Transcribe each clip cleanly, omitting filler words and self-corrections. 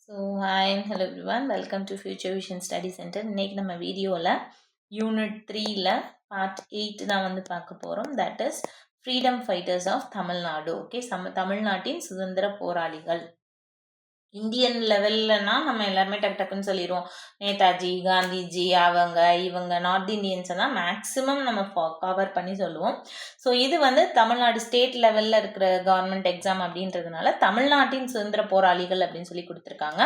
So hi and hello everyone, welcome to future vision study centre. இன்றைக்கி நம்ம வீடியோவில் unit 3ல் part 8 தான் வந்து பார்க்க போகிறோம். That is freedom fighters of Tamil Nadu. Okay, தமிழ்நாட்டின் சுதந்திர போராளிகள். இந்தியன் லெவல்லனா நம்ம எல்லாருமே டக்கு டக்குன்னு சொல்லிடுவோம். நேதாஜி, காந்திஜி, அவங்க இவங்க நார்த் இந்தியன்ஸை தான் மேக்ஸிமம் நம்ம கவர் பண்ணி சொல்லுவோம். ஸோ இது வந்து தமிழ்நாடு ஸ்டேட் லெவலில் இருக்கிற கவர்மெண்ட் எக்ஸாம் அப்படின்றதுனால தமிழ்நாட்டின் சுதந்திர போராளிகள் அப்படின்னு சொல்லி கொடுத்துருக்காங்க.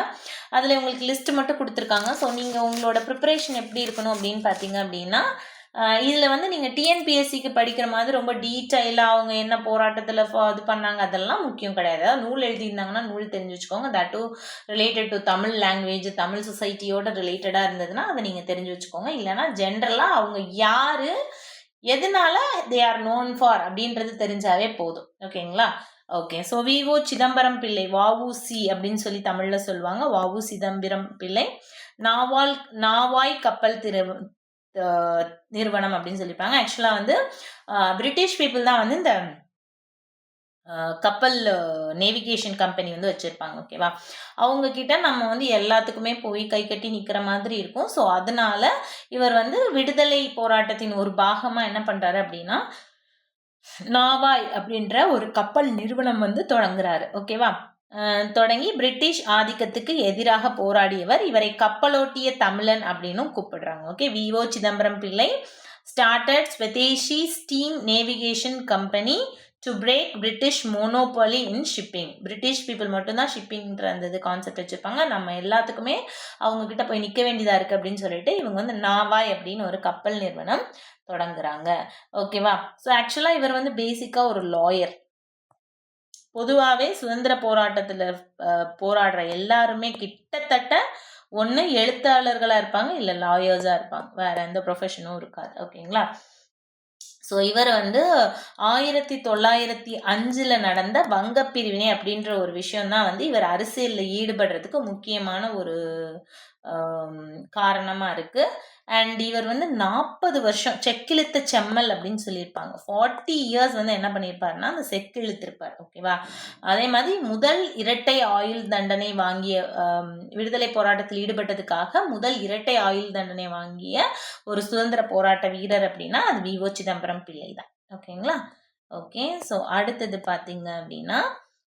அதில் உங்களுக்கு லிஸ்ட் மட்டும் கொடுத்துருக்காங்க. ஸோ நீங்கள் உங்களோட ப்ரிப்பரேஷன் எப்படி இருக்கணும் அப்படின்னு பார்த்தீங்க அப்படின்னா, இதில் வந்து நீங்கள் டிஎன்பிஎஸ்சிக்கு படிக்கிற மாதிரி ரொம்ப டீட்டெயிலாக அவங்க என்ன போராட்டத்தில் இது பண்ணாங்க அதெல்லாம் முக்கியம் கிடையாது. நூல் எழுதியிருந்தாங்கன்னா நூல் தெரிஞ்சு வச்சுக்கோங்க. That to related to Tamil language, தமிழ் சொசைட்டியோட ரிலேட்டடாக இருந்ததுன்னா அதை நீங்கள் தெரிஞ்சு வச்சுக்கோங்க. இல்லைனா ஜென்ரலாக அவங்க யார், எதனால தே ஆர் நோன் ஃபார் அப்படின்றது தெரிஞ்சாவே போதும். ஓகேங்களா? Okay, so VO Chidambaram Pillai, VOC அப்படின்னு சொல்லி தமிழில் சொல்லுவாங்க. வஉ சிதம்பரம் பிள்ளை நாவாய் கப்பல் நிறுவனம் அப்படின்னு சொல்லியிருப்பாங்க. ஆக்சுவலாக வந்து பிரிட்டிஷ் பீப்புள் தான் வந்து இந்த கப்பல் நேவிகேஷன் கம்பெனி வந்து வச்சுருப்பாங்க. ஓகேவா? அவங்க கிட்ட நம்ம வந்து எல்லாத்துக்குமே போய் கை கட்டி நிற்கிற மாதிரி இருக்கும். ஸோ அதனால இவர் வந்து விடுதலை போராட்டத்தின் ஒரு பாகமாக என்ன பண்ணுறாரு அப்படின்னா, நாவாய் அப்படின்ற ஒரு கப்பல் நிறுவனம் வந்து தொடங்குறாரு. ஓகேவா? தொடங்கி பிரிட்டிஷ் ஆதிக்கத்துக்கு எதிராக போராடியவர். இவரை கப்பலோட்டிய தமிழன் அப்படின்னும் கூப்பிடுறாங்க. Okay, VO Chidambaram Pillai started Swadeshi steam navigation company to break British monopoly in shipping. British people மட்டும்தான் ஷிப்பிங்ன்ற அந்த கான்செப்ட் வச்சுருப்பாங்க. நம்ம எல்லாத்துக்குமே அவங்க கிட்ட போய் நிற்க வேண்டியதாக இருக்குது அப்படின்னு சொல்லிட்டு இவங்க வந்து நாவாய் அப்படின்னு ஒரு கப்பல் நிறுவனம் தொடங்குறாங்க. ஓகேவா? ஸோ ஆக்சுவலாக இவர் வந்து பேசிக்காக ஒரு லாயர். பொதுவாகவே சுதந்திர போராட்டத்தில் போராடுற எல்லாருமே கிட்டத்தட்ட ஒன்று எழுத்தாளர்களாக இருப்பாங்க, இல்லை லாயர்ஸாக இருப்பாங்க. வேற எந்த ப்ரொஃபஷனும் இருக்காது. ஓகேங்களா? ஸோ இவர் வந்து 1905 நடந்த வங்கப்பிரிவினை அப்படின்ற ஒரு விஷயம்தான் வந்து இவர் அரசியலில் ஈடுபடுறதுக்கு முக்கியமான ஒரு காரணமாக இருக்குது. அண்ட் இவர் வந்து 40 வருஷம் செக்கிழுத்த செம்மல் அப்படின்னு சொல்லியிருப்பாங்க. 40 இயர்ஸ் வந்து என்ன பண்ணியிருப்பாருன்னா அந்த செக்கிழுத்திருப்பார். ஓகேவா? அதே மாதிரி முதல் இரட்டை ஆயுள் தண்டனை வாங்கிய, விடுதலை போராட்டத்தில் ஈடுபட்டதுக்காக முதல் இரட்டை ஆயுள் தண்டனை வாங்கிய ஒரு சுதந்திர போராட்ட வீரர் அப்படின்னா அது விஓ சிதம்பரம் பிள்ளை தான். ஓகேங்களா? ஓகே, ஸோ அடுத்தது பார்த்தீங்க அப்படின்னா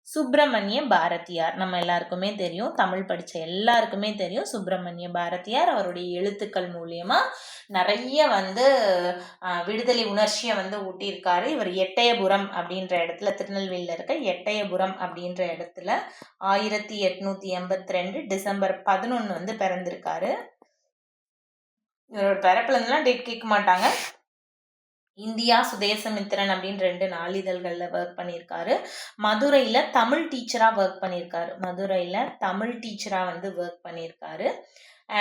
சுப்பிரமணிய பாரதியார். நம்ம எல்லாருக்குமே தெரியும், தமிழ் படித்த எல்லாருக்குமே தெரியும் சுப்பிரமணிய பாரதியார். அவருடைய எழுத்துக்கள் மூலியமா நிறைய வந்து விடுதலை உணர்ச்சியை வந்து ஊட்டியிருக்காரு. இவர் எட்டயபுரம் அப்படின்ற இடத்துல, திருநெல்வேலியில் இருக்க எட்டயபுரம் அப்படின்ற இடத்துல 1882 டிசம்பர் 11 வந்து பிறந்திருக்காரு. இவரோட பிறப்புல இருந்தெல்லாம் டேட் கேட்க மாட்டாங்க. இந்தியா சுதேசமித்திரன் அப்படின்னு 2 நாளிதழ்களில் ஒர்க் பண்ணியிருக்காரு. மதுரையில் தமிழ் டீச்சராக ஒர்க் பண்ணியிருக்காரு.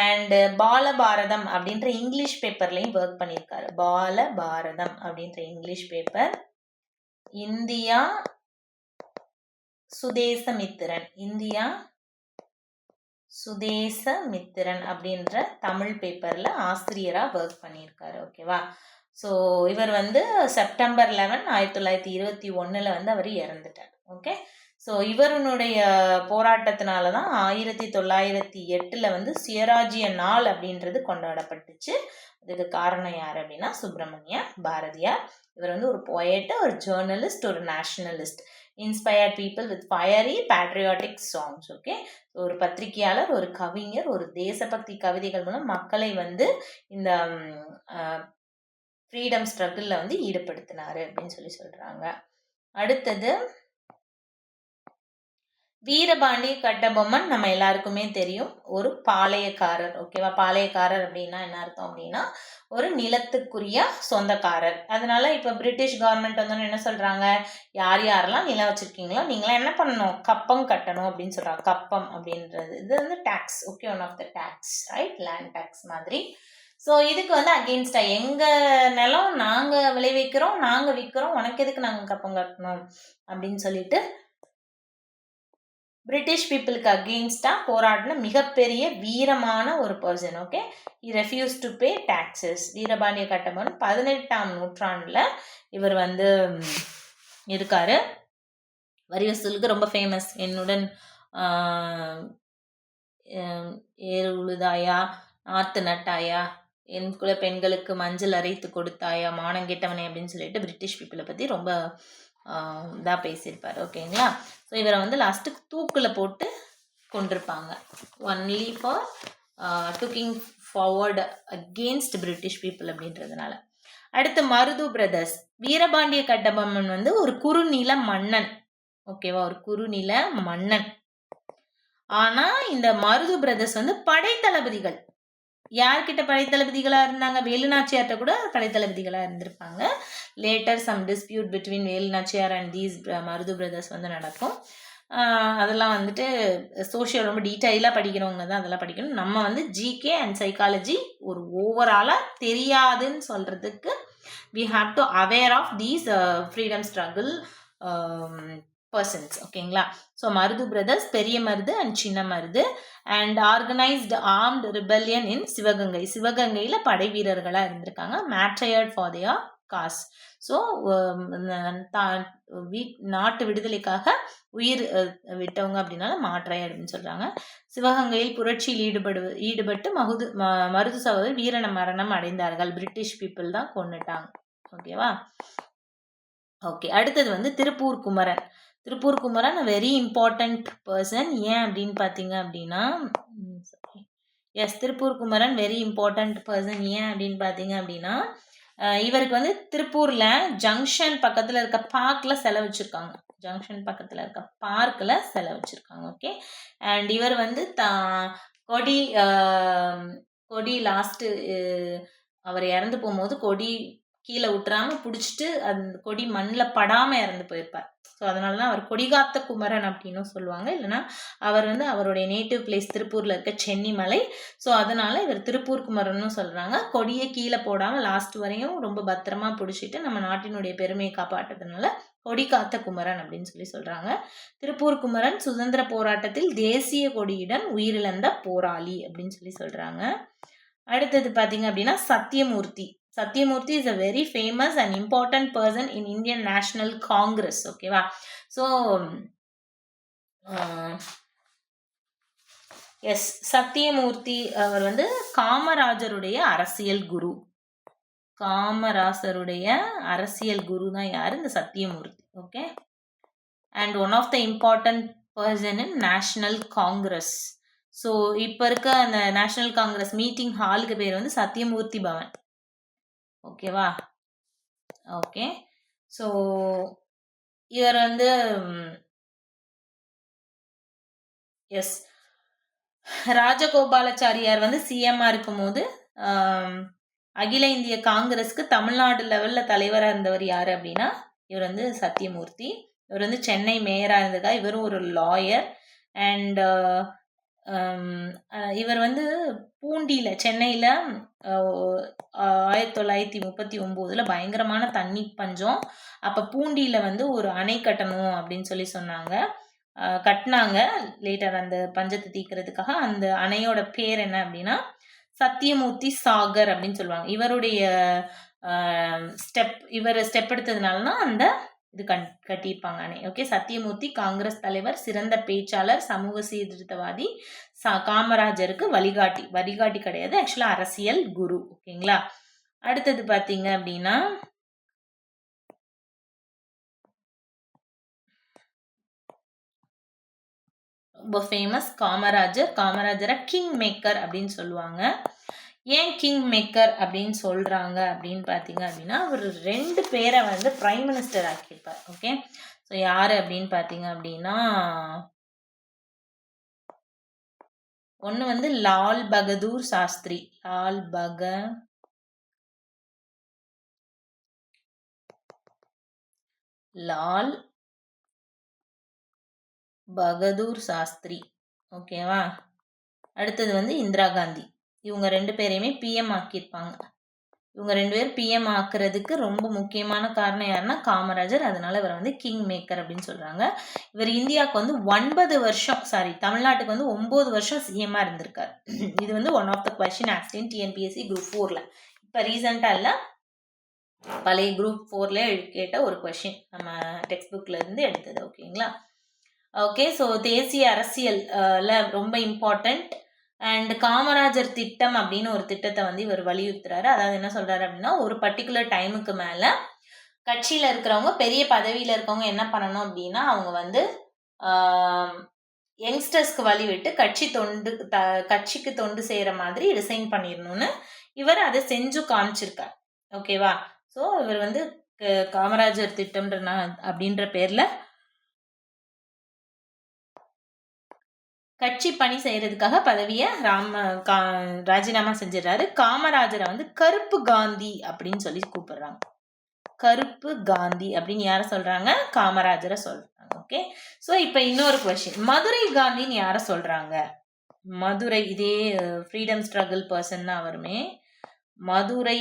அண்டு பாலபாரதம் அப்படின்ற இங்கிலீஷ் பேப்பர்லையும் ஒர்க் பண்ணியிருக்காரு. பாலபாரதம் அப்படின்ற இங்கிலீஷ் பேப்பர், இந்தியா சுதேசமித்திரன் அப்படின்ற தமிழ் பேப்பரில் ஆசிரியராக ஒர்க் பண்ணியிருக்காரு. ஓகேவா? ஸோ இவர் வந்து செப்டம்பர் 11, 1921 வந்து அவர் இறந்துட்டார். ஓகே, ஸோ இவருடைய போராட்டத்தினால தான் 1908 வந்து சுயராஜ்ய நாள் அப்படின்றது கொண்டாடப்பட்டுச்சு. அதுக்கு காரணம் யார் அப்படின்னா சுப்பிரமணிய பாரதியார். இவர் வந்து ஒரு போயட், ஒரு ஜேர்னலிஸ்ட், ஒரு nationalist. Inspired people with fiery patriotic songs. Okay, ஒரு பத்திரிகையாளர், ஒரு கவிஞர், ஒரு தேசபக்தி கவிதைகள் மூலம் மக்களை வந்து இந்த ஃப்ரீடம் ஸ்ட்ரகிளில் வந்து ஈடுபடுத்தினாரு அப்படின்னு சொல்லி சொல்கிறாங்க. அடுத்தது வீரபாண்டிய கட்டபொம்மன். நம்ம எல்லாருக்குமே தெரியும், ஒரு பாளையக்காரர். ஓகேவா? பாளையக்காரர் அப்படின்னா என்ன அர்த்தம் அப்படின்னா ஒரு நிலத்துக்குரிய சொந்தக்காரர். அதனால இப்போ பிரிட்டிஷ் கவர்மெண்ட் வந்து என்ன சொல்கிறாங்க, யார் யாரெல்லாம் நிலம் வச்சுருக்கீங்களோ நீங்களாம் என்ன பண்ணணும், கப்பம் கட்டணும் அப்படின்னு சொல்கிறாங்க. கப்பம் அப்படின்றது இது வந்து tax. Okay, one of the tax, right? Land tax மாதிரி. ஸோ இதுக்கு வந்து அகெயின்ஸ்டாக எங்கள் நிலம் நாங்கள் விளைவிக்கிறோம், நாங்கள் விற்கிறோம், உனக்கு எதுக்கு நாங்கள் கப்பம் கட்டணும் அப்படின்னு சொல்லிட்டு பிரிட்டிஷ் பீப்புளுக்கு அகெயின்ஸ்டாக போராடின மிகப்பெரிய வீரமான ஒரு person. Okay, he refuse to pay taxes. Veerapandiya Kattabomman 18ஆம் நூற்றாண்டில் இவர் வந்து இருக்காரு. வரி வசூலுக்கு ரொம்ப ஃபேமஸ். என்னுடன் ஏறு உழுதாயா, நாத்து நட்டாயா, என் குல பெண்களுக்கு மஞ்சள் அரைத்து கொடுத்தாயா, மானங்கெட்டவனே அப்படின்னு சொல்லிட்டு பிரிட்டிஷ் பீப்புளை பற்றி ரொம்ப இதாக பேசியிருப்பார். ஓகேங்களா. ஸோ இவரை வந்து லாஸ்ட்டு தூக்கில் போட்டு கொண்டிருப்பாங்க. Only for taking forward against British people அப்படின்றதுனால. அடுத்து மருது பிரதர்ஸ். வீரபாண்டிய கட்டபொம்மன் வந்து ஒரு குறுநில மன்னன். ஓகேவா, ஒரு குறுநில மன்னன். ஆனா இந்த மருது பிரதர்ஸ் வந்து படைத்தளபதிகள். யார்கிட்ட படைத்தளபதிகளா இருந்தாங்க? வேலுநாச்சியார்ட்ட கூட படைத்தளபதிகளா இருந்திருப்பாங்க. Later some dispute between Velu Nachiyar and these Marudhu brothers வந்து நடக்கும். அதெல்லாம் வந்துட்டு சோஷியல் ரொம்ப டீட்டெயிலாக படிக்கிறவங்க தான் அதெல்லாம் படிக்கணும். நம்ம வந்து ஜிகே அண்ட் சைக்காலஜி ஒரு ஓவராலாக தெரியாதுன்னு சொல்கிறதுக்கு we have to aware of these freedom struggle persons. ஓகேங்களா. ஸோ மருது பிரதர்ஸ், பெரிய மருது அண்ட் சின்ன Marudhu and organised armed rebellion in Sivaganga. சிவகங்கையில் படை வீரர்களாக இருந்திருக்காங்க. Martyred for their cause. So நாட்டு விடுதலைக்காக உயிர் விட்டவங்க அப்படின்னால மாற்றாய் அப்படின்னு சொல்கிறாங்க. சிவகங்கையில் புரட்சியில் ஈடுபட்டு மருது சகோதரர் வீர மரணம் அடைந்தார்கள். பிரிட்டிஷ் பீப்புள் தான் கொண்டுட்டாங்க. ஓகேவா. ஓகே, அடுத்தது வந்து Tiruppur Kumaran. Tiruppur Kumaran very important person. ஏன் அப்படின்னு பார்த்தீங்க அப்படின்னா, yes, Tiruppur Kumaran very important person. ஏன் அப்படின்னு பார்த்தீங்க அப்படின்னா, இவருக்கு வந்து திருப்பூரில் ஜங்ஷன் பக்கத்தில் இருக்க பார்க்கில் சிலை வச்சுருக்காங்க. ஜங்ஷன் பக்கத்தில் இருக்க பார்க்கில் சிலை வச்சுருக்காங்க. ஓகே. அண்ட் இவர் வந்து கொடி லாஸ்ட்டு அவர் இறந்து போகும்போது கொடி கீழே விட்டுறாம பிடிச்சிட்டு அந்த கொடி மண்ணில் படாமல் இறந்து போயிருப்பார். ஸோ அதனால தான் அவர் கொடிகாத்த குமரன் அப்படின்னு சொல்லுவாங்க. இல்லைனா அவர் வந்து அவருடைய நேட்டிவ் பிளேஸ் திருப்பூரில் இருக்க சென்னிமலை. ஸோ அதனால இவர் திருப்பூர் குமரன்னு சொல்கிறாங்க. கொடியை கீழே போடாமல் லாஸ்ட் வரையும் ரொம்ப பத்திரமா பிடிச்சிட்டு நம்ம நாட்டினுடைய பெருமையை காப்பாற்றுறதுனால கொடிகாத்த குமரன் அப்படின்னு சொல்லி சொல்கிறாங்க. திருப்பூர் குமரன் சுதந்திர போராட்டத்தில் தேசிய கொடியுடன் உயிரிழந்த போராளி அப்படின்னு சொல்லி சொல்கிறாங்க. அடுத்தது பார்த்தீங்க அப்படின்னா Sathyamoorthy. Satyamurthy is a very famous and important person in Indian National Congress. ஓகேவா. ஸோ எஸ், சத்தியமூர்த்தி அவர் வந்து காமராஜருடைய அரசியல் குரு. காமராஜருடைய அரசியல் குரு தான் யார்? இந்த Sathyamurthy. Okay. And one of the important person in National Congress. So இப்போ இருக்க அந்த நேஷனல் காங்கிரஸ் மீட்டிங் ஹாலுக்கு பேர் வந்து சத்தியமூர்த்தி பவன். ஓகேவா. ஓகே. ஸோ இவர் வந்து எஸ், ராஜகோபாலாச்சாரியார் வந்து சிஎம்மா இருக்கும்போது அகில இந்திய காங்கிரஸ்க்கு தமிழ்நாடு லெவலில் தலைவராக இருந்தவர் யார் அப்படின்னா இவர் வந்து சத்தியமூர்த்தி. இவர் வந்து சென்னை மேயராக இருந்ததா. இவரும் ஒரு லாயர். அண்ட் இவர் வந்து பூண்டியில் சென்னையில் 1939 பயங்கரமான தண்ணி பஞ்சம். அப்போ பூண்டியில் வந்து ஒரு அணை கட்டணும் அப்படின்னு சொல்லி சொன்னாங்க. கட்டினாங்க லேட்டர் அந்த பஞ்சத்தை தீர்க்கிறதுக்காக. அந்த அணையோட பேர் என்ன அப்படின்னா சத்தியமூர்த்தி சாகர் அப்படின்னு சொல்லுவாங்க. இவருடைய ஸ்டெப் எடுத்ததுனால அந்த இது கட்டியிருப்பாங்க அணை. ஓகே. சத்தியமூர்த்தி காங்கிரஸ் தலைவர், சிறந்த பேச்சாளர், சமூக சீர்திருத்தவாதி, காமராஜருக்கு வழிகாட்டி கிடையாது, ஆக்சுவலாக அரசியல் குரு. ஓகேங்களா. அடுத்தது பார்த்தீங்க அப்படின்னா ரொம்ப ஃபேமஸ் காமராஜரை கிங் மேக்கர் அப்படின்னு சொல்லுவாங்க. ஏன் கிங் மேக்கர் அப்படின்னு சொல்கிறாங்க அப்படின்னு பார்த்தீங்க அப்படின்னா அவர் 2 பேரை வந்து பிரைம் மினிஸ்டர் ஆக்கியிருப்பார். ஓகே. ஸோ யார் அப்படின்னு பார்த்தீங்க அப்படின்னா ஒன்று வந்து லால் பகதூர் சாஸ்திரி. லால் பகதூர் சாஸ்திரி. ஓகேவா. அடுத்தது வந்து இந்திரா காந்தி. இவங்க 2 பேரையுமே பிஎம் ஆக்கியிருப்பாங்க. இவங்க 2 பேர் பிஎம் ஆக்குறதுக்கு ரொம்ப முக்கியமான காரணம் யாருன்னா காமராஜர். அதனால இவர் வந்து கிங் மேக்கர் அப்படின்னு சொல்கிறாங்க. இவர் இந்தியாவுக்கு வந்து 9 வருஷம் தமிழ்நாட்டுக்கு வந்து 9 வருஷம் சிஎம்மாக இருந்திருக்கார். இது வந்து one of the question asked in TNPSC group 4ல். இப்போ ரீசெண்டாக இல்லை, பழைய குரூப் 4ல் கேட்ட ஒரு கொஸ்டின் நம்ம டெக்ஸ்ட் புக்கில் இருந்து எடுத்தது. ஓகேங்களா. ஓகே. ஸோ தேசிய அரசியல்ல ரொம்ப இம்பார்ட்டண்ட். அண்ட் காமராஜர் திட்டம் அப்படின்னு ஒரு திட்டத்தை வந்து இவர் வலியுறுத்துறாரு. அதாவது என்ன சொல்றாரு அப்படின்னா, ஒரு பர்டிகுலர் டைமுக்கு மேல கட்சியில இருக்கிறவங்க, பெரிய பதவியில இருக்கவங்க என்ன பண்ணணும் அப்படின்னா, அவங்க வந்து யங்ஸ்டர்ஸ்க்கு வழிவிட்டு கட்சிக்கு தொண்டு செய்யற மாதிரி ரிசைன் பண்ணிடணும்னு இவர் அதை செஞ்சு காமிச்சிருக்கார். ஓகேவா? ஸோ இவர் வந்து காமராஜர் திட்டம்ன்ற அப்படின்ற பேர்ல கட்சி பணி செய்யறதுக்காக பதவியை ராஜினாமா செஞ்சிடறாரு. காமராஜரை வந்து கருப்பு காந்தி அப்படின்னு சொல்லி கூப்பிடுறாங்க. கருப்பு காந்தி அப்படின்னு யார சொல்றாங்க? காமராஜரை சொல்றாங்க. ஓகே. ஸோ இப்போ இன்னொரு கொஸ்டின், மதுரை காந்தின்னு யார சொல்றாங்க? மதுரை, இதே ஃப்ரீடம் ஸ்ட்ரகிள் பர்சன் தான் அவருமே. மதுரை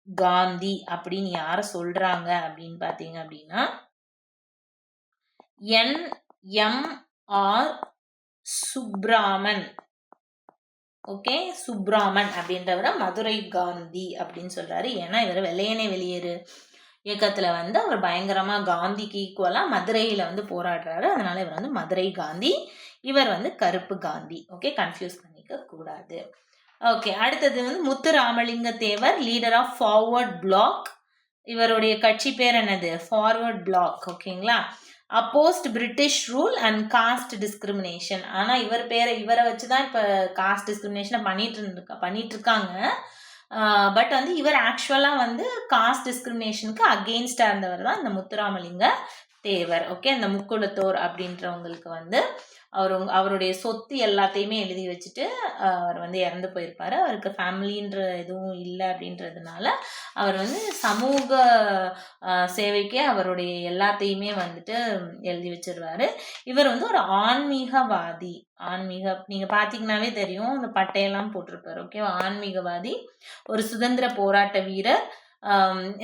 காந்தி அப்படின்னு யார சொல்றாங்க அப்படின்னு பாத்தீங்க அப்படின்னா, NMR சுப்ராமன். ஓகே, சுப்ராமன் அப்படின்றவரை மதுரை காந்தி அப்படின்னு சொல்றாரு. ஏன்னா இவர் வெள்ளையனே வெளியேறு இயக்கத்துல வந்து அவர் பயங்கரமா காந்திக்கு ஈக்குவலா மதுரையில வந்து போராடுறாரு. அதனால இவர் வந்து மதுரை காந்தி, இவர் வந்து கருப்பு காந்தி. ஓகே, கன்ஃபியூஸ் பண்ணிக்க கூடாது. ஓகே, அடுத்தது வந்து Muthu Ramalinga Thevar, leader of forward bloc. இவருடைய கட்சி பேர் என்னது? Forward bloc. ஓகேங்களா? Opposed British rule and caste discrimination. ஆனா இவரை வச்சுதான் இப்ப காஸ்ட் டிஸ்கிரிமினேஷனை பண்ணிட்டு இருக்காங்க. பட் வந்து இவர் ஆக்சுவலா வந்து காஸ்ட் டிஸ்கிரிமினேஷனுக்கு அகெயின்ஸ்டா இருந்தவர் தான் இந்த முத்துராமலிங்க தேவர். ஓகே, அந்த முக்குளத்தோர் அப்படின்றவங்களுக்கு வந்து அவருடைய சொத்து எல்லாத்தையுமே எழுதி வச்சுட்டு அவர் வந்து இறந்து போயிருப்பாரு. அவருக்கு ஃபேமிலின்ற எதுவும் இல்லை அப்படின்றதுனால அவர் வந்து சமூக சேவைக்கே அவருடைய எல்லாத்தையுமே வந்துட்டு எழுதி வச்சிருவாரு. இவர் வந்து ஒரு ஆன்மீகவாதி. நீங்க பாத்தீங்கன்னாவே தெரியும், இந்த பட்டையெல்லாம் போட்டிருப்பாரு. ஓகே, ஆன்மீகவாதி, ஒரு சுதந்திர போராட்ட வீரர்.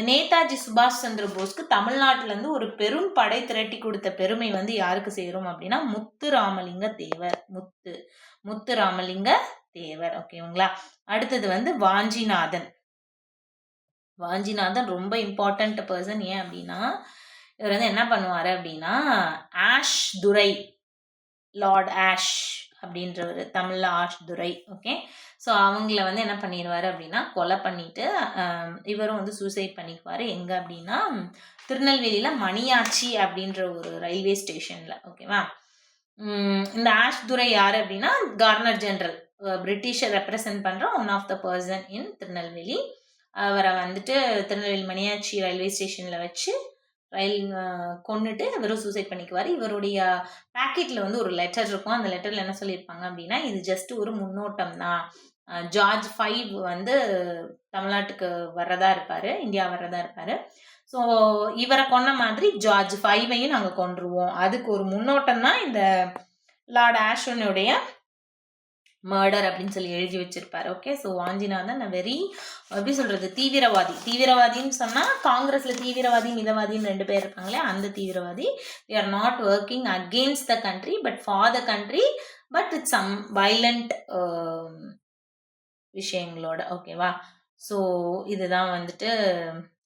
நேதாஜி சுபாஷ் சந்திர போஸ்க்கு தமிழ்நாட்டில இருந்து ஒரு பெரும் படை திரட்டி கொடுத்த பெருமை வந்து யாருக்கு சேரும் அப்படின்னா முத்து ராமலிங்க தேவர். முத்து ராமலிங்க தேவர். ஓகேங்களா? அடுத்தது வந்து வாஞ்சிநாதன். ரொம்ப இம்பார்ட்டன்ட் பர்சன். ஏன் அப்படின்னா இவர் வந்து என்ன பண்ணுவாரு அப்படின்னா, ஆஷ் துரை, லார்ட் ஆஷ் அப்படின்றவர், தமிழ்ல ஆஷ் துரை. ஓகே, ஸோ அவங்கள வந்து என்ன பண்ணிடுவாரு அப்படின்னா கொலை பண்ணிட்டு இவரும் வந்து சூசைட் பண்ணிக்குவாரு. எங்க அப்படின்னா திருநெல்வேலியில மணியாச்சி அப்படின்ற ஒரு ரயில்வே ஸ்டேஷன்ல. ஓகேவா? இந்த ஆஷ் துரை யாரு அப்படின்னா கவர்னர் ஜெனரல், பிரிட்டிஷை ரெப்ரசன்ட் பண்ற one of the person in Tirunelveli. அவரை வந்துட்டு திருநெல்வேலி மணியாச்சி ரயில்வே ஸ்டேஷன்ல வச்சு கொண்டுட்டு இவரும் சூசைட் பண்ணிக்குவார். இவருடைய பேக்கெட்ல வந்து ஒரு லெட்டர் இருக்கும். அந்த லெட்டர்ல என்ன சொல்லியிருப்பாங்க அப்படின்னா, இது ஜஸ்ட் ஒரு முன்னோட்டம் தான். ஜார்ஜ் 5 வந்து தமிழ்நாட்டுக்கு வர்றதா இருப்பாரு, இந்தியா வர்றதா இருப்பாரு. ஸோ இவரை கொன்ன மாதிரி ஜார்ஜ் 5ஐயும் நாங்கள் கொன்றுவோம், அதுக்கு ஒரு முன்னோட்டம் தான் இந்த லார்ட் ஆஷனுடைய மர்டர் அப்படின்னு சொல்லி எழுதி வச்சிருப்பாரு. ஓகே, ஸோ வாஞ்சிநாதன் வெரி, எப்படி சொல்றது, தீவிரவாதின்னு சொன்னா காங்கிரஸ்ல தீவிரவாதி மிதவாதின்னு 2 பேர் இருப்பாங்களே, அந்த தீவிரவாதி. they are not working against the country but for the country, but with some violent விஷயங்களோட. ஓகேவா? ஸோ இதுதான் வந்துட்டு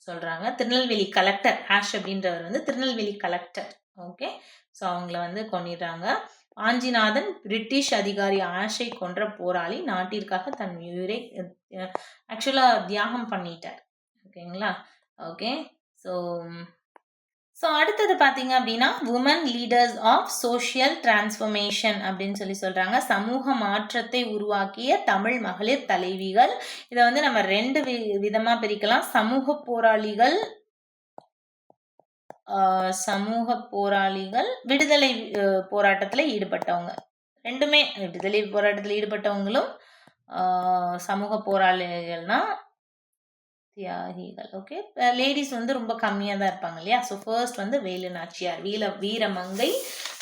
சொல்றாங்க. திருநெல்வேலி கலெக்டர் ஆஷ் அப்படின்றவர் வந்து திருநெல்வேலி கலெக்டர். ஓகே, ஸோ அவங்கள வந்து கொன்னிடுறாங்க. வாஞ்சிநாதன் பிரிட்டிஷ் அதிகாரி ஆஷை கொன்ற போராளி, நாட்டிற்காக தன் உயிரை ஆக்சுவலா தியாகம் பண்ணிட்டார். ஓகேங்களா? ஓகே, ஸோ அடுத்தது பார்த்தீங்க அப்படின்னா woman leaders of social transformation அப்படின்னு சொல்லி சொல்றாங்க. சமூக மாற்றத்தை உருவாக்கிய தமிழ் மகளிர் தலைவிகள். இதை வந்து நம்ம 2 விதமா பிரிக்கலாம். சமூக போராளிகள், விடுதலை போராட்டத்தில் ஈடுபட்டவங்க. 2மே, விடுதலை போராட்டத்தில் ஈடுபட்டவங்களும் சமூக போராளிகள்னா தியாகிகள். ஓகே, லேடிஸ் வந்து ரொம்ப கம்மியாக தான் இருப்பாங்க இல்லையா? ஸோ ஃபர்ஸ்ட் வந்து வேலு நாச்சியார், வீரமங்கை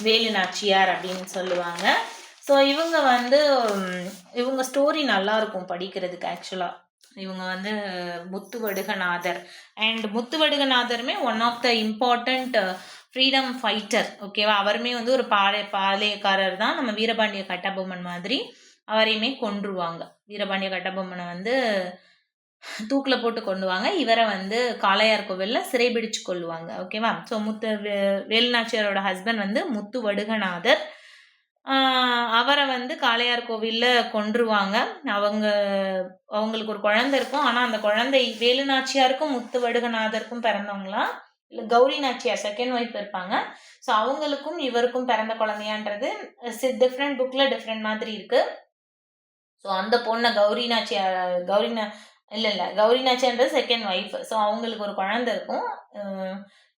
வேலு நாச்சியார் அப்படின்னு சொல்லுவாங்க. ஸோ இவங்க ஸ்டோரி நல்லா இருக்கும் படிக்கிறதுக்கு. ஆக்சுவலாக இவங்க வந்து முத்துவடுகநாதர், அண்ட் முத்துவடுகநாதருமே one of the important freedom fighter. ஓகேவா? அவருமே வந்து ஒரு பாளையக்காரர் தான். நம்ம வீரபாண்டிய கட்டபொம்மன் மாதிரி அவரையுமே கொன்றுவாங்க. வீரபாண்டிய கட்டபொம்மனை வந்து தூக்கில் போட்டு கொண்டுவாங்க. இவரை வந்து காளையார் கோவிலில் சிறைபிடிச்சு கொள்ளுவாங்க. ஓகேவா? ஸோ வேலுநாச்சியாரோட ஹஸ்பண்ட் வந்து முத்து வடுகநாதர். அவரை வந்து காளையார் கோவிலில் கொன்றுவாங்க. அவங்களுக்கு ஒரு குழந்தை இருக்கும். ஆனால் அந்த குழந்தை வேலுநாச்சியாருக்கும் முத்து வடுகநாதருக்கும் பிறந்தவங்களாம் இல்லை, கௌரி நாச்சியார் செகண்ட் ஒய்ஃப் இருப்பாங்க. ஸோ அவங்களுக்கும் இவருக்கும் பிறந்த குழந்தையான்றது டிஃப்ரெண்ட் புக்கில் டிஃப்ரெண்ட் மாதிரி இருக்குது. ஸோ அந்த பொண்ணை கௌரி நாச்சியான்றது செகண்ட் ஒய்ஃப். ஸோ அவங்களுக்கு ஒரு குழந்தை இருக்கும்.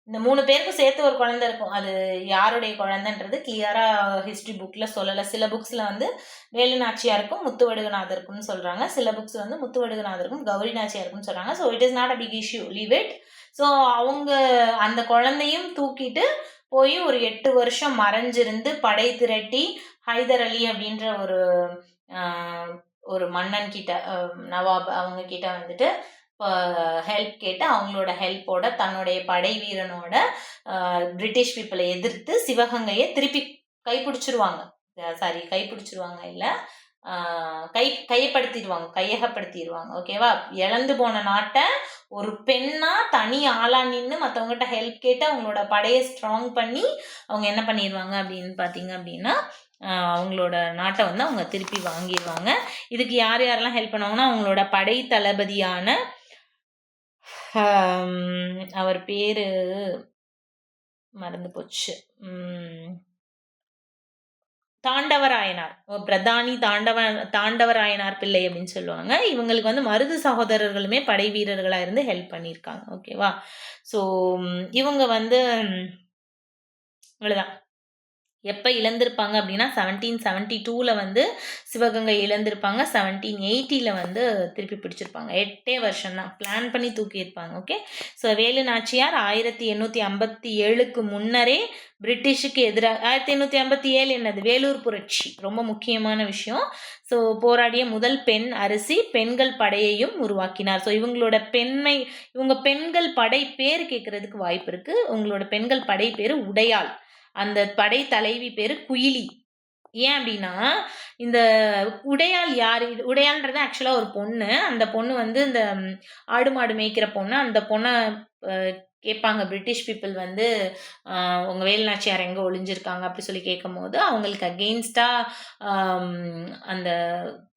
இந்த 3 பேருக்கும் சேர்த்து ஒரு குழந்தை இருக்கும். அது யாருடைய குழந்தைன்றது கிளியராக ஹிஸ்ட்ரி புக்கில் சொல்லலை. சில புக்ஸில் வந்து வேலு நாச்சியாருக்கும் முத்து வடுகநாதருக்கும்னு சொல்கிறாங்க. சில புக்ஸ் வந்து முத்து வடுகநாதருக்கும் கௌரி நாச்சியாருக்கும்னு சொல்கிறாங்க. So it is not a big issue, leave it. So அவங்க அந்த குழந்தையும் தூக்கிட்டு போய் ஒரு 8 வருஷம் மறைஞ்சிருந்து படை திரட்டி ஹைதர் அலி அப்படின்ற ஒரு மன்னன் கிட்ட, நவாப் அவங்க கிட்ட வந்துட்டு ஹெல்ப் கேட்டு அவங்களோட ஹெல்ப்போட தன்னுடைய படை வீரனோட பிரிட்டிஷ் பீப்புளை எதிர்த்து சிவகங்கையை திருப்பி கைப்பிடிச்சிருவாங்க. இல்லை, கையகப்படுத்திடுவாங்க. ஓகேவா? இழந்து போன நாட்டை ஒரு பெண்ணா தனி ஆளா நின்று மற்றவங்ககிட்ட ஹெல்ப் கேட்டு அவங்களோட படையை ஸ்ட்ராங் பண்ணி அவங்க என்ன பண்ணிடுவாங்க அப்படின்னு பார்த்தீங்க அப்படின்னா அவங்களோட நாட்டை வந்து அவங்க திருப்பி வாங்கிடுவாங்க. இதுக்கு யாரெல்லாம் ஹெல்ப் பண்ணுவாங்கன்னா அவங்களோட படை தளபதியான அவர் பேரு மறந்து போச்சு, தாண்டவராயனார், பிரதானி தாண்டவராயனார் பிள்ளை அப்படின்னு சொல்லுவாங்க. இவங்களுக்கு வந்து மருது சகோதரர்களுமே படை வீரர்களாக இருந்து ஹெல்ப் பண்ணியிருக்காங்க. ஓகேவா? ஸோ இவங்க வந்து இவ்வளோதான். எப்போ இழந்திருப்பாங்க அப்படின்னா 1772 வந்து சிவகங்கை இழந்திருப்பாங்க. 1780 வந்து திருப்பி பிடிச்சிருப்பாங்க. 8 வருஷம் தான் பிளான் பண்ணி தூக்கியிருப்பாங்க. ஓகே. ஸோ வேலு நாச்சியார் 1857 முன்னரே பிரிட்டிஷுக்கு எதிராக 1857 என்னது வேலூர் புரட்சி ரொம்ப முக்கியமான விஷயம். ஸோ போராடிய முதல் பெண் அரசி பெண்கள் படையையும் உருவாக்கினார். ஸோ இவங்களோட இவங்க பெண்கள் படை பேர் கேட்கறதுக்கு வாய்ப்பு இருக்கு. உங்களோட பெண்கள் படை பேர் உடையாள். அந்த படை தலைவி பேரு குயிலி. ஏன் அப்படின்னா இந்த உடையாள் யாரு? உடையாள்ன்றது ஆக்சுவலா ஒரு பொண்ணு. அந்த பொண்ணு வந்து இந்த ஆடு மாடு மேய்க்கிற பொண்ணு. அந்த பொண்ணை கேட்பாங்க பிரிட்டிஷ் பீப்புள் வந்து உங்கள் வேலுநாச்சியார் எங்கே ஒளிஞ்சிருக்காங்க அப்படி சொல்லி கேட்கும் போது அவங்களுக்கு அகெயின்ஸ்டாக அந்த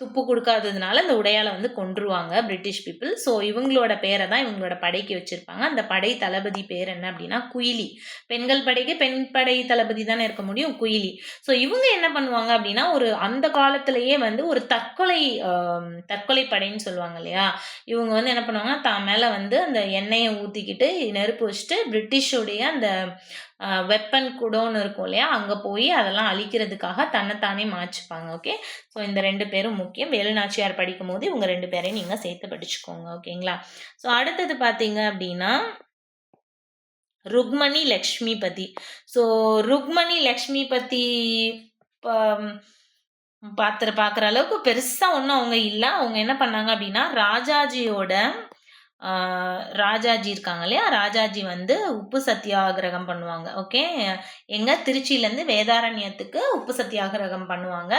துப்பு கொடுக்காததுனால அந்த உடையாளை வந்து கொன்றுவாங்க பிரிட்டிஷ் பீப்புள். ஸோ இவங்களோட பேரை தான் இவங்களோட படைக்கு வச்சுருப்பாங்க. அந்த படை தளபதி பேர் என்ன அப்படின்னா குயிலி. பெண்கள் படைக்கு பெண் படை தளபதி தானே இருக்க முடியும், குயிலி. ஸோ இவங்க என்ன பண்ணுவாங்க அப்படின்னா அந்த காலத்திலேயே வந்து ஒரு தற்கொலை படைன்னு சொல்லுவாங்க இல்லையா, இவங்க வந்து என்ன பண்ணுவாங்க தான் மேலே வந்து அந்த எண்ணெயை ஊற்றிக்கிட்டு நெருப்பு வச்சுட்டு பிரிட்டிஷுடைய அந்த வெப்பன் குடோன்னு இருக்கும் இல்லையா, அங்கே போய் அதெல்லாம் அழிக்கிறதுக்காக தன்னைத்தானே மாச்சுப்பாங்க. ஓகே. ஸோ இந்த 2 பேரும் முக்கியம். வேலுநாச்சியார் படிக்கும் போது இவங்க 2 பேரையும் நீங்கள் சேர்த்து படிச்சுக்கோங்க. ஓகேங்களா? ஸோ அடுத்தது பார்த்தீங்க அப்படின்னா ருக்மணி லக்ஷ்மிபதி. ஸோ ருக்மணி லக்ஷ்மிபதி பார்க்குற அளவுக்கு பெருசாக ஒன்றும் அவங்க இல்லை. அவங்க என்ன பண்ணாங்க அப்படின்னா ராஜாஜி இருக்காங்க இல்லையா, ராஜாஜி வந்து உப்பு சத்தியாகிரகம் பண்ணுவாங்க. ஓகே. திருச்சியிலேருந்து வேதாரண்யத்துக்கு உப்பு சத்தியாகிரகம் பண்ணுவாங்க.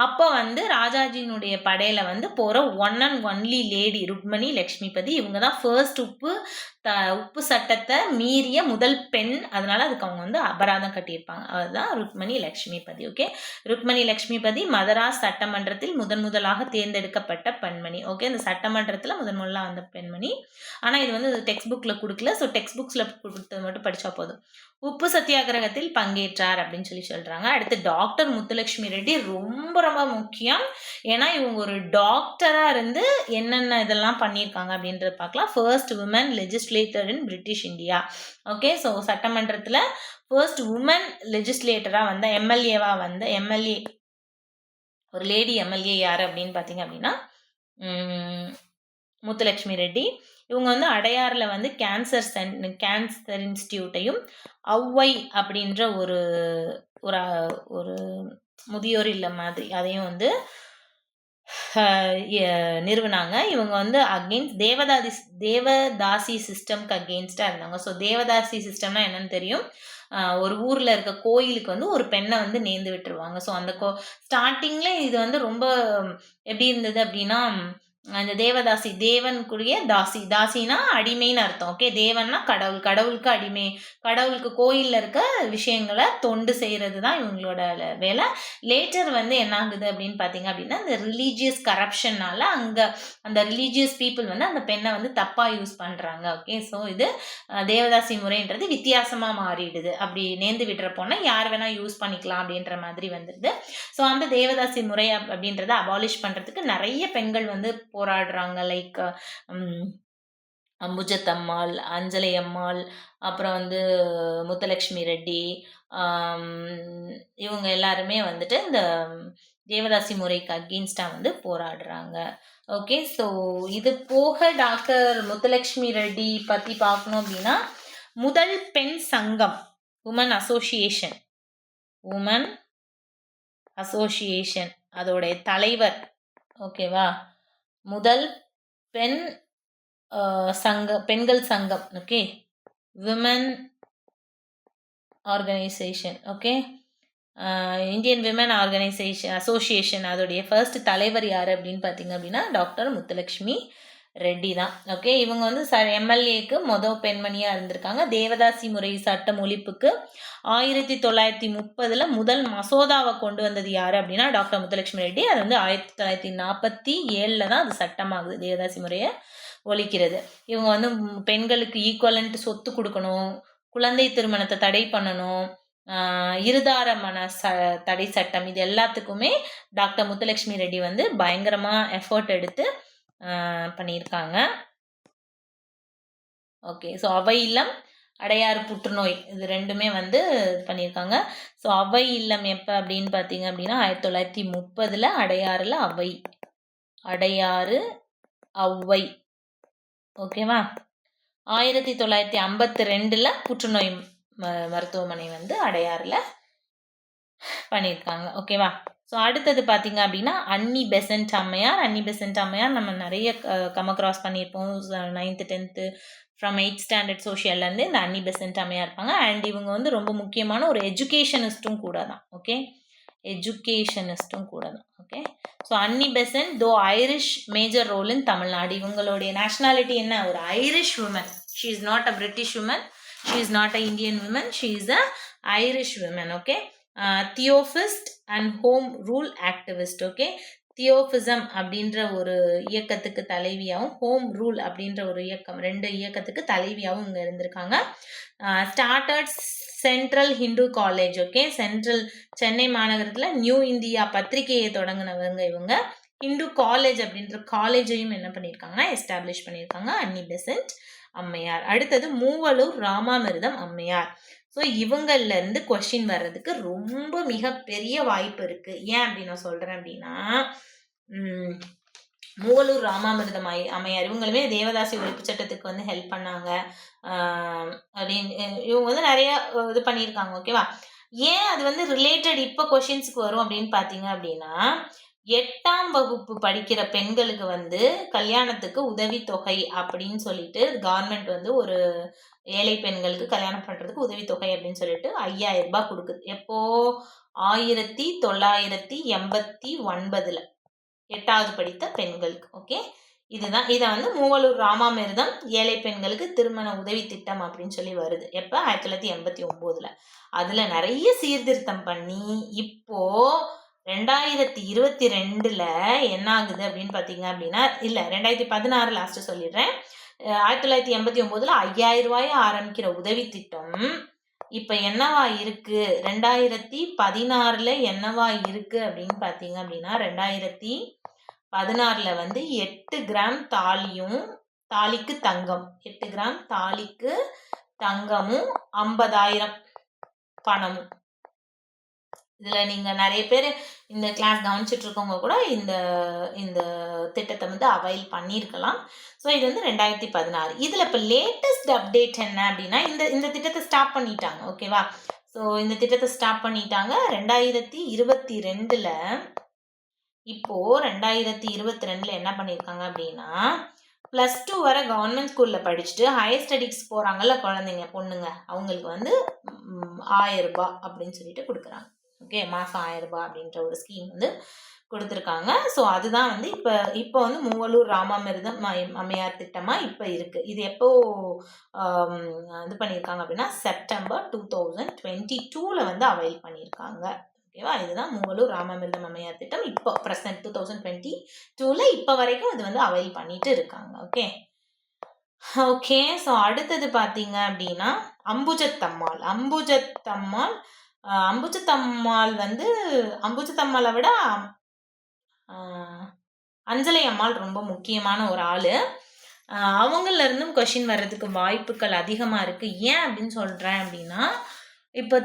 அப்போ வந்து ராஜாஜியினுடைய படையில வந்து போகிற one and only lady Rukmini Lakshmipathi. இவங்க தான் ஃபர்ஸ்ட் உப்பு சட்டத்தை மீறிய முதல் பெண். அதனால அதுக்கு அவங்க வந்து அபராதம் கட்டியிருப்பாங்க. அதுதான் ருக்மணி லக்ஷ்மிபதி. ஓகே. ருக்மணி லக்ஷ்மிபதி மதராஸ் சட்டமன்றத்தில் முதலாக தேர்ந்தெடுக்கப்பட்ட பெண்மணி. ஓகே. இந்த சட்டமன்றத்தில் முதலாக வந்த பெண்மணி. ஆனால் இது வந்து டெக்ஸ்ட் புக்கில் கொடுக்கல. ஸோ டெக்ஸ்ட் புக்ஸில் கொடுத்தது மட்டும் படித்தா போதும். உப்பு சத்தியாகிரகத்தில் பங்கேற்றார் அப்படின்னு சொல்கிறாங்க. அடுத்து டாக்டர் முத்துலட்சுமி ரெட்டி ரொம்ப ரொம்ப முக்கியம். ஏன்னா இவங்க ஒரு டாக்டராக இருந்து என்னென்ன இதெல்லாம் பண்ணியிருக்காங்க அப்படின்றத பார்க்கலாம். First woman legislator in British India. Okay. So சட்டமன்றத்தில் ஃபர்ஸ்ட் உமன் லெஜிஸ்லேட்டராக வந்த எம்எல்ஏ ஒரு லேடி எம்எல்ஏ யார் அப்படின்னு பார்த்தீங்க அப்படின்னா முத்துலட்சுமி ரெட்டி. இவங்க வந்து அடையாறில் வந்து கேன்சர் இன்ஸ்டியூட்டையும் ஔவை அப்படின்ற ஒரு ஒரு முதியோர் இல்லம் மாதிரி அதையும் வந்து நிறுவனாங்க. இவங்க வந்து தேவதாசி சிஸ்டம்க்கு அகெயின்ஸ்டாக இருந்தாங்க. ஸோ தேவதாசி சிஸ்டம்னா என்னன்னு தெரியும். ஒரு ஊரில் இருக்க கோயிலுக்கு வந்து ஒரு பெண்ணை வந்து நேர்ந்து விட்டுருவாங்க. ஸோ அந்த ஸ்டார்டிங்கில் இது வந்து ரொம்ப எப்படி இருந்தது அப்படின்னா அந்த தேவதாசி தேவனுக்குரிய தாசி தாசினா அடிமைன்னு அர்த்தம். ஓகே, தேவன்னா கடவுள், கடவுளுக்கு அடிமை, கடவுளுக்கு கோயிலில் இருக்க விஷயங்களை தொண்டு செய்கிறது தான் இவங்களோட வேலை. லேட்டர் வந்து என்ன ஆகுது அப்படின்னு பார்த்தீங்க அப்படின்னா, இந்த ரிலீஜியஸ் கரப்ஷன்னால அங்கே அந்த ரிலீஜியஸ் பீப்புள் வந்து அந்த பெண்ணை வந்து தப்பாக யூஸ் பண்ணுறாங்க. ஓகே, ஸோ இது தேவதாசி முறைன்றது வித்தியாசமாக மாறிடுது. அப்படி நேர்ந்து விடுற பொண்ணை யார் வேணால் யூஸ் பண்ணிக்கலாம் அப்படின்ற மாதிரி வந்துடுது. ஸோ அந்த தேவதாசி முறை அப்படின்றத அபாலிஷ் பண்ணுறதுக்கு நிறைய பெண்கள் வந்து போராடுறாங்க. லைக் அம்புஜத்தம்மாள், அஞ்சலை அம்மாள், அப்புறம் வந்து முத்துலக்ஷ்மி ரெட்டி, இவங்க எல்லாருமே வந்துட்டு இந்த தேவதாசி முறைக்கு அகெயின்ஸ்டாக வந்து போராடுறாங்க. ஓகே, ஸோ இது போக டாக்டர் முத்துலக்ஷ்மி ரெட்டி பற்றி பார்க்கணும் அப்படின்னா, முதல் பெண் சங்கம் உமன் அசோசியேஷன் அதோடைய தலைவர். ஓகேவா, முதல் பெண் பெண்கள் சங்கம். Okay, women organisation. Okay, Indian women association அதோடைய ஃபர்ஸ்ட் தலைவர் யார் அப்படின்னு பார்த்தீங்க அப்படின்னா டாக்டர் முத்துலக்ஷ்மி ரெட்டி தான். ஓகே, இவங்க வந்து எம்எல்ஏக்கு பெண்மணியாக இருந்திருக்காங்க. தேவதாசி முறை சட்டம் ஒழிப்புக்கு 1930 முதல் மசோதாவை கொண்டு வந்தது யார் அப்படின்னா டாக்டர் முத்துலக்ஷ்மி ரெட்டி. அது வந்து 1947 தான் அது சட்டமாகுது, தேவதாசி முறையை ஒழிக்கிறது. இவங்க வந்து பெண்களுக்கு ஈக்குவலண்ட் சொத்து கொடுக்கணும், குழந்தை திருமணத்தை தடை பண்ணணும், இருதார தடை சட்டம், இது எல்லாத்துக்குமே டாக்டர் முத்துலக்ஷ்மி ரெட்டி வந்து பயங்கரமாக எஃபர்ட் எடுத்து பண்ணியிருக்காங்க. ஓகே, ஸோ அவை இல்லம், அடையாறு புற்றுநோய், இது ரெண்டுமே வந்து பண்ணியிருக்காங்க. ஸோ அவை இல்லம் எப்போ அப்படின்னு பார்த்தீங்க அப்படின்னா 1930 அடையாறில் அடையாறு அவ்வை. ஓகேவா, 1952 புற்றுநோய் மருத்துவமனை வந்து அடையாறில் பண்ணியிருக்காங்க. ஓகேவா, ஸோ அடுத்தது பார்த்தீங்க அப்படின்னா அன்னி பெசன்ட் அம்மையார் நம்ம நிறைய கமக்ராஸ் பண்ணியிருப்போம். 9th 10th from 8th standard சோஷியல்லேருந்து இந்த அன்னி பெசன்ட் அம்மையார் இருப்பாங்க. அண்ட் இவங்க வந்து ரொம்ப முக்கியமான ஒரு எஜுகேஷனிஸ்ட்டும் கூட தான். Okay, okay, so Annie Besant though Irish major role in Tamil Nadu. இவங்களுடைய நேஷ்னாலிட்டி என்ன? ஒரு Irish woman. She is not a British woman, she is not a Indian woman, she is a Irish woman. Okay, theosophist and home rule activist. Okay, theosophism அப்படின்ற ஒரு இயக்கத்துக்கு தலைவியாகவும், home rule அப்படின்ற ஒரு இயக்கம், 2 இயக்கத்துக்கு தலைவியாகவும் இங்கே இருந்திருக்காங்க. Started central Hindu college. Okay, Chennai மாநகரத்தில் நியூ இந்தியா பத்திரிகையை தொடங்கினவங்க இவங்க. ஹிந்து காலேஜ் அப்படின்ற காலேஜையும் என்ன பண்ணியிருக்காங்கன்னா எஸ்டாப்ளிஷ் பண்ணியிருக்காங்க அன்னி பெசன்ட் அம்மையார். அடுத்தது மூவலூர் ராமாமிர்தம் அம்மையார். ஸோ இவங்கள்லேருந்து கொஸ்டின் வர்றதுக்கு ரொம்ப மிகப்பெரிய வாய்ப்பு இருக்குது. ஏன் அப்படின்னு நான் சொல்கிறேன் அப்படின்னா, மூவலூர் ராமாமிர்தம் அம்மையார் இவங்களுமே தேவதாசி ஒழிப்பு சட்டத்துக்கு வந்து ஹெல்ப் பண்ணாங்க. அப்படின்னு இவங்க வந்து நிறைய இது பண்ணியிருக்காங்க. ஓகேவா, ஏன் அது வந்து ரிலேட்டட் இப்போ கொஷின்ஸுக்கு வரும் அப்படின்னு பார்த்தீங்க அப்படின்னா, 8ஆம் வகுப்பு படிக்கிற பெண்களுக்கு வந்து கல்யாணத்துக்கு உதவித்தொகை அப்படின்னு சொல்லிட்டு கவர்மெண்ட் வந்து ஒரு ஏழை பெண்களுக்கு கல்யாணம் பண்ணுறதுக்கு உதவித்தொகை அப்படின்னு சொல்லிட்டு 5000 ரூபாய் கொடுக்குது. எப்போ? 1989 8வது படித்த பெண்களுக்கு. ஓகே, இதுதான். இதை வந்து மூவலூர் ராமாமிர்தம் ஏழை பெண்களுக்கு திருமண உதவி திட்டம் அப்படின்னு சொல்லி வருது. எப்போ? 1989. அதில் நிறைய சீர்திருத்தம் பண்ணி இப்போ 2022 என்ன ஆகுது அப்படின்னு பார்த்தீங்க அப்படின்னா, இல்லை 2016 லாஸ்ட்டு சொல்லிடுறேன். 1989 5000 ரூபாயை ஆரம்பிக்கிற உதவி திட்டம் இப்போ என்னவா இருக்கு, 2016 என்னவா இருக்கு அப்படின்னு பார்த்தீங்க அப்படின்னா, 2016 வந்து 8 கிராம் தாலிக்கு தங்கம், 8 கிராம் தாலிக்கு தங்கமும் 50,000 பணமும். இதில் நீங்கள் நிறைய பேர் இந்த கிளாஸ் கவனிச்சுட்டு இருக்கவங்க கூட இந்த இந்த திட்டத்தை வந்து அவைல் பண்ணியிருக்கலாம். ஸோ இது வந்து 2016. இதில் இப்போ லேட்டஸ்ட் அப்டேட் என்ன அப்படின்னா, இந்த திட்டத்தை ஸ்டாப் பண்ணிட்டாங்க. ஓகேவா, ஸோ இந்த திட்டத்தை ஸ்டாப் பண்ணிட்டாங்க 2022. இப்போது 2022 என்ன பண்ணியிருக்காங்க அப்படின்னா, +2 வரை கவர்மெண்ட் ஸ்கூலில் படிச்சுட்டு ஹையர் ஸ்டடீஸ் போகிறாங்கல்ல குழந்தைங்க, பொண்ணுங்க, அவங்களுக்கு வந்து 1000 ரூபாய் அப்படின்னு சொல்லிட்டு கொடுக்குறாங்க. ஓகே, மாதம் 1000 ரூபாய் அப்படின்ற ஒரு ஸ்கீம் வந்து கொடுத்துருக்காங்க. ஸோ அதுதான் வந்து இப்போ வந்து மூவலூர் ராமாமிர்தம் அம்மையார் திட்டமாக இப்போ இருக்குது. இது எப்போ இது பண்ணியிருக்காங்க அப்படின்னா செப்டம்பர் 2022 வந்து அவைல் பண்ணியிருக்காங்க. ஓகேவா, இதுதான் மூவலூர் ராமாமிர்தம் அம்மையார் திட்டம். இப்போ ப்ரெசன்ட் 2022 இப்போ வரைக்கும் இது வந்து அவைல் பண்ணிட்டு இருக்காங்க. ஓகே. ஸோ அடுத்தது பார்த்தீங்க அப்படின்னா அம்புஜத்தம்மாள். அம்புஜத்தம்மாள் வந்து அம்புஜத்தம்மாளை விட அஞ்சலை அம்மாள் ரொம்ப முக்கியமான ஒரு ஆள். அவங்கள கொஷின் வர்றதுக்கு வாய்ப்புகள் அதிகமாக இருக்குது. ஏன் அப்படின்னு சொல்கிறேன் அப்படின்னா, இப்போ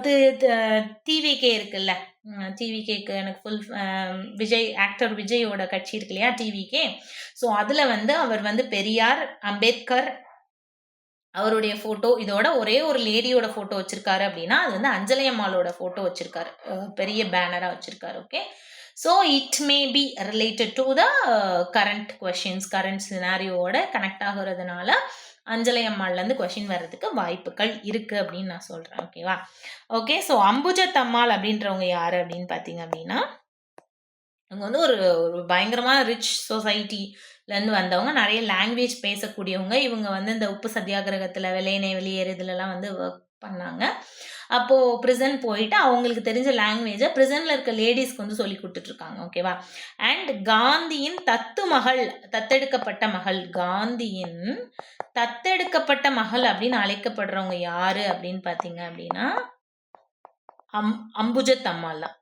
டிவிகே இருக்குல்ல, டிவிகேக்கு எனக்கு ஃபுல் ஆக்டர் விஜயோட கட்சி இருக்கு இல்லையா டிவிகே. ஸோ அதில் வந்து அவர் வந்து பெரியார், அம்பேத்கர் அவருடைய ஃபோட்டோ, இதோட ஒரே ஒரு லேடியோட ஃபோட்டோ வச்சுருக்காரு அப்படின்னா அது வந்து அஞ்சலை அம்மாளோட ஃபோட்டோ வச்சுருக்காரு, பெரிய பேனராக வச்சுருக்காரு. Okay, so it may be related to the current questions, current சினாரியோட கனெக்ட் ஆகுறதுனால அஞ்சலை அம்மாள்லேருந்து கொஷின் வர்றதுக்கு வாய்ப்புகள் இருக்குது அப்படின்னு நான் சொல்கிறேன். ஓகேவா. ஓகே, ஸோ அம்புஜத்தம்மாள் அப்படின்றவங்க யார் அப்படின்னு பார்த்தீங்க அப்படின்னா, அவங்க வந்து ஒரு பயங்கரமான ரிச் சொசைட்டிலேருந்து வந்தவங்க, நிறைய லாங்குவேஜ் பேசக்கூடியவங்க. இவங்க வந்து இந்த உப்பு சத்தியாகிரகத்தில் வெள்ளையனே வெளியேறதுலலாம் வந்து ஒர்க் பண்ணாங்க. அப்போது ப்ரிசன் போயிட்டு அவங்களுக்கு தெரிஞ்ச லாங்குவேஜை ப்ரிசனில் இருக்க லேடிஸ்க்கு வந்து சொல்லி கொடுத்துட்ருக்காங்க. ஓகேவா. அண்ட் காந்தியின் தத்தெடுக்கப்பட்ட மகள், காந்தியின் தத்தெடுக்கப்பட்ட மகள் அப்படின்னு அழைக்கப்படுறவங்க யாரு அப்படின்னு பார்த்தீங்க அப்படின்னா அம்புஜத்தம்மாள் தான்.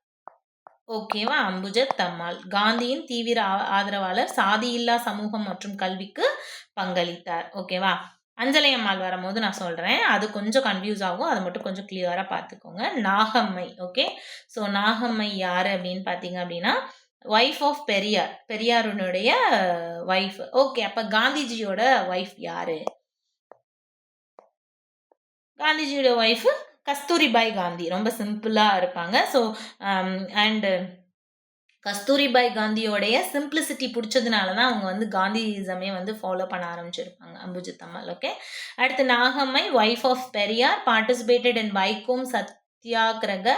ஓகேவா. அம்புஜத்தம்மாள் காந்தியின் தீவிர ஆதரவாளர், சாதியில்லா சமூகம் மற்றும் கல்விக்கு பங்களித்தார். ஓகேவா. அஞ்சலை அம்மாள் வரும்போது நான் சொல்கிறேன், அது கொஞ்சம் கன்ஃபியூஸ் ஆகும், அதை மட்டும் கொஞ்சம் கிளியராக பார்த்துக்கோங்க. நாகம்மை. ஓகே, ஸோ நாகம்மை யார் அப்படின்னு பார்த்தீங்க அப்படின்னா ஒய்ஃப் ஆஃப் பெரியாருனுடைய ஒய்ஃப். ஓகே, அப்போ காந்திஜியோட ஒய்ஃப் யாரு? காந்திஜியோட ஒய்ஃபு கஸ்தூரிபாய் காந்தி. ரொம்ப சிம்பிளாக இருப்பாங்க. ஸோ அண்டு கஸ்தூரிபாய் காந்தியோடைய சிம்பிளிசிட்டி பிடிச்சதுனால தான் அவங்க வந்து காந்திசமே வந்து ஃபாலோ பண்ண ஆரம்பிச்சிருப்பாங்க, அம்புஜத்தம்மாள். ஓகே, அடுத்து Nagammai wife of Periyar, participated in Vaikom Satyagraha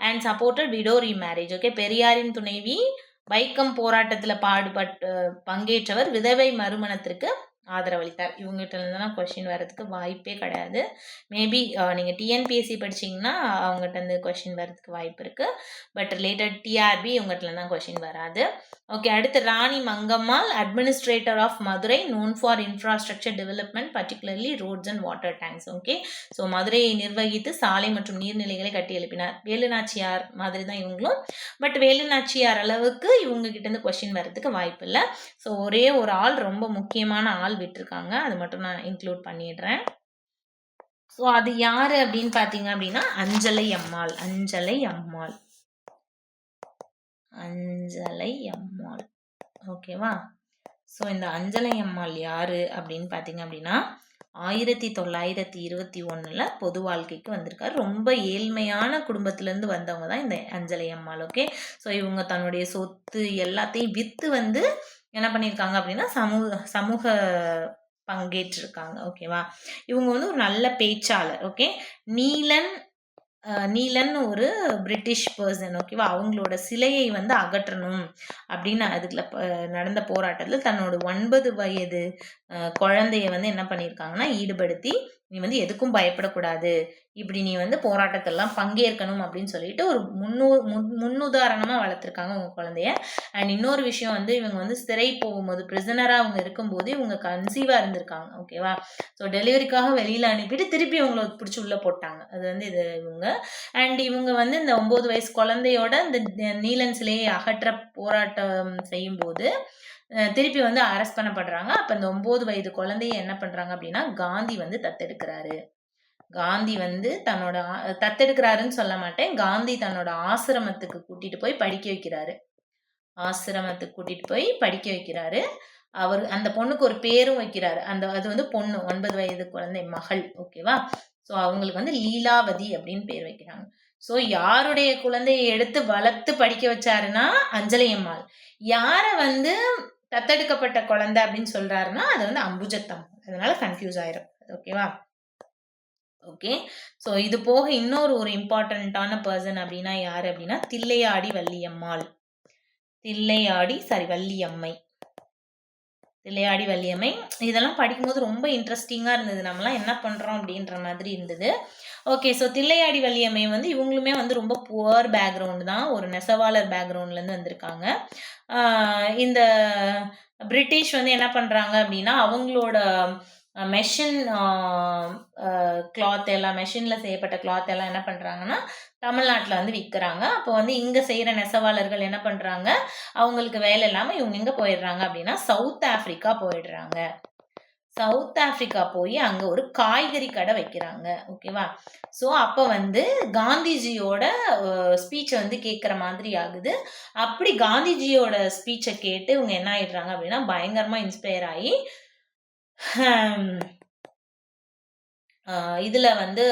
and supported widow remarriage. Okay, பெரியாரின் துணைவி, வைக்கம் போராட்டத்தில் பங்கேற்றவர், விதவை மறுமணத்திற்கு ஆதரவளித்தார். இவங்ககிட்ட இருந்தெல்லாம் கொஷின் வரதுக்கு வாய்ப்பே கிடையாது. மேபி நீங்கள் டிஎன்பிஎஸ்சி படிச்சிங்கன்னா அவங்ககிட்ட இருந்து கொஷின் வரதுக்கு வாய்ப்பு இருக்குது. பட் ரிலேட்டட் டிஆர்பி இவங்ககிட்ட தான் கொஷின் வராது. ஓகே, அடுத்து Rani Mangammal, administrator of Madurai, known for infrastructure development, particularly roads and water tanks. Okay, so மதுரையை நிர்வகித்து சாலை மற்றும் நீர்நிலைகளை கட்டி எழுப்பினார். வேலுநாச்சியார் மாதிரி தான் இவங்களும். பட் வேலுநாச்சியார் அளவுக்கு இவங்க கிட்ட இருந்து கொஷின் வரதுக்கு வாய்ப்பு இல்லை. ஸோ ஒரே ஒரு ஆள், ரொம்ப முக்கியமான ஆள் விட்டுருக்காங்க, அது மட்டும் நான் இன்க்ளூட் பண்ணிடுறேன். ஸோ அது யார் அப்படின்னு பார்த்தீங்க அப்படின்னா அஞ்சலை அம்மாள். ஓகேவா. ஸோ இந்த அஞ்சலை அம்மாள் யார் அப்படின்னு பார்த்தீங்க அப்படின்னா 1921 பொது வாழ்க்கைக்கு வந்திருக்காரு. ரொம்ப ஏழ்மையான குடும்பத்திலேருந்து வந்தவங்க தான் இந்த அஞ்சலை அம்மாள். ஓகே, ஸோ இவங்க தன்னுடைய சொத்து எல்லாத்தையும் விற்று வந்து என்ன பண்ணியிருக்காங்க அப்படின்னா சமூக பங்கேற்றிருக்காங்க. ஓகேவா. இவங்க வந்து ஒரு நல்ல பேச்சாளர். ஓகே, நீலன் ஒரு பிரிட்டிஷ் பர்சன். ஓகேவா. அவங்களோட சிலையை வந்து அகற்றணும் அப்படின்னு அதுக்குள்ள நடந்த போராட்டத்தில் தன்னோட 9 வயது குழந்தைய வந்து என்ன பண்ணியிருக்காங்கன்னா ஈடுபடுத்தி, நீ வந்து எதுக்கும் பயப்படக்கூடாது, இப்படி நீ வந்து போராட்டத்தெல்லாம் பங்கேற்கணும் அப்படின்னு சொல்லிட்டு ஒரு முன்னுதாரணமாக வளர்த்துருக்காங்க உங்கள் குழந்தைய. அண்ட் இன்னொரு விஷயம் வந்து இவங்க வந்து சிறை போகும்போது, பிரிசனராக அவங்க இருக்கும்போது இவங்க கன்சீவாக இருந்திருக்காங்க. ஓகேவா. ஸோ டெலிவரிக்காக வெளியில் அனுப்பிட்டு திருப்பி இவங்களை பிடிச்சி உள்ளே போட்டாங்க. அது வந்து இது இவங்க. அண்ட் இவங்க வந்து இந்த 9 வயசு குழந்தையோட இந்த நீலன் சிலையை அகற்ற போராட்டம் செய்யும்போது திருப்பி வந்து அரெஸ்ட் பண்ணப்படுறாங்க. அப்போ இந்த 9 வயது குழந்தைய என்ன பண்ணுறாங்க அப்படின்னா காந்தி வந்து தத்தெடுக்கிறாரு. காந்தி வந்து தத்தெடுக்கிறாருன்னு சொல்ல மாட்டேன், காந்தி தன்னோட ஆசிரமத்துக்கு கூட்டிட்டு போய் படிக்க வைக்கிறாரு. அவர் அந்த பொண்ணுக்கு ஒரு பேரும் வைக்கிறாரு. அது வந்து பொண்ணு 9 வயது குழந்தை, மகள். ஓகேவா. ஸோ அவங்களுக்கு வந்து லீலாவதி அப்படின்னு பேர் வைக்கிறாங்க. ஸோ யாருடைய குழந்தையை எடுத்து வளர்த்து படிக்க வச்சாருன்னா அஞ்சலை அம்மாள். யாரை வந்து தத்தெடுக்கப்பட்ட குழந்தை அப்படின்னு சொல்றாருன்னா அது வந்து அம்புஜத்தம்மாள். அதனால கன்ஃபியூஸ் ஆயிரும். ஓகேவா. ஓகே, ஸோ இது போக இன்னொரு இம்பார்ட்டண்ட்டான பர்சன் அப்படின்னா யார் அப்படின்னா தில்லையாடி வள்ளியம்மாள். வள்ளியம்மை. தில்லையாடி வள்ளியம்மை இதெல்லாம் படிக்கும்போது ரொம்ப இன்ட்ரெஸ்டிங்காக இருந்தது. நம்மலாம் என்ன பண்ணுறோம் அப்படின்ற மாதிரி இருந்தது. ஓகே, ஸோ தில்லையாடி வள்ளியம்மை வந்து இவங்களுமே வந்து ரொம்ப புவர் பேக்ரவுண்டு தான், ஒரு நெசவாளர் பேக்ரவுண்ட்லேருந்து வந்திருக்காங்க. இந்த பிரிட்டிஷ் வந்து என்ன பண்ணுறாங்க அப்படின்னா அவங்களோட மெஷின் கிளாத் எல்லாம், மெஷினில் செய்யப்பட்ட கிளாத் எல்லாம் என்ன பண்ணுறாங்கன்னா தமிழ்நாட்டில் வந்து விற்கிறாங்க. அப்போ வந்து இங்கே செய்கிற நெசவாளர்கள் என்ன பண்ணுறாங்க, அவங்களுக்கு வேலை இல்லாமல் இவங்க எங்கே போயிடுறாங்க அப்படின்னா சவுத் ஆஃப்ரிக்கா போயிடுறாங்க. சவுத் ஆஃப்ரிக்கா போய் அங்கே ஒரு காய்கறி கடை வைக்கிறாங்க. ஓகேவா? ஸோ அப்போ வந்து காந்திஜியோட ஸ்பீச்சை வந்து கேட்குற மாதிரி ஆகுது. அப்படி காந்திஜியோட ஸ்பீச்சை கேட்டு இவங்க என்ன ஆயிடுறாங்க அப்படின்னா பயங்கரமாக இன்ஸ்பயர் ஆகி இதில் வந்து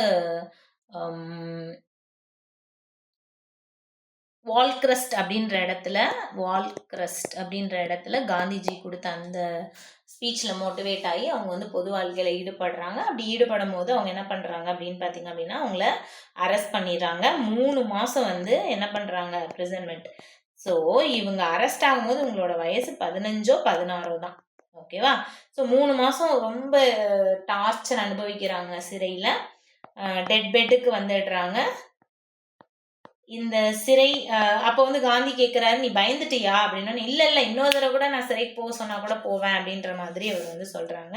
வால்க்ரஸ்ட் அப்படின்ற இடத்துல காந்திஜி கொடுத்த அந்த ஸ்பீச்சில் மோட்டிவேட் ஆகி அவங்க வந்து பொது வாழ்க்கையில் ஈடுபடுறாங்க. அப்படி ஈடுபடும் போது அவங்க என்ன பண்ணுறாங்க அப்படின்னு பார்த்தீங்க அப்படின்னா அவங்கள அரெஸ்ட் பண்ணிடுறாங்க. 3 மாதம் வந்து என்ன பண்ணுறாங்க ப்ரிசன்மெண்ட். ஸோ இவங்க அரெஸ்ட் ஆகும்போது இவங்களோட வயசு 15 16 தான். ஓகேவா? ஸோ 3 மாதம் ரொம்ப டார்ச்சர் அனுபவிக்கிறாங்க சிறையில். டெட் பெட்டுக்கு வந்துடுறாங்க. இந்த சிறை அப்போ வந்து காந்தி கேட்குறாரு, நீ பயந்துட்டியா அப்படின்னா, இல்லை இன்னொரு தடவை கூட நான் சிறைக்கு போக சொன்னால் கூட போவேன் அப்படின்ற மாதிரி அவர் வந்து சொல்கிறாங்க.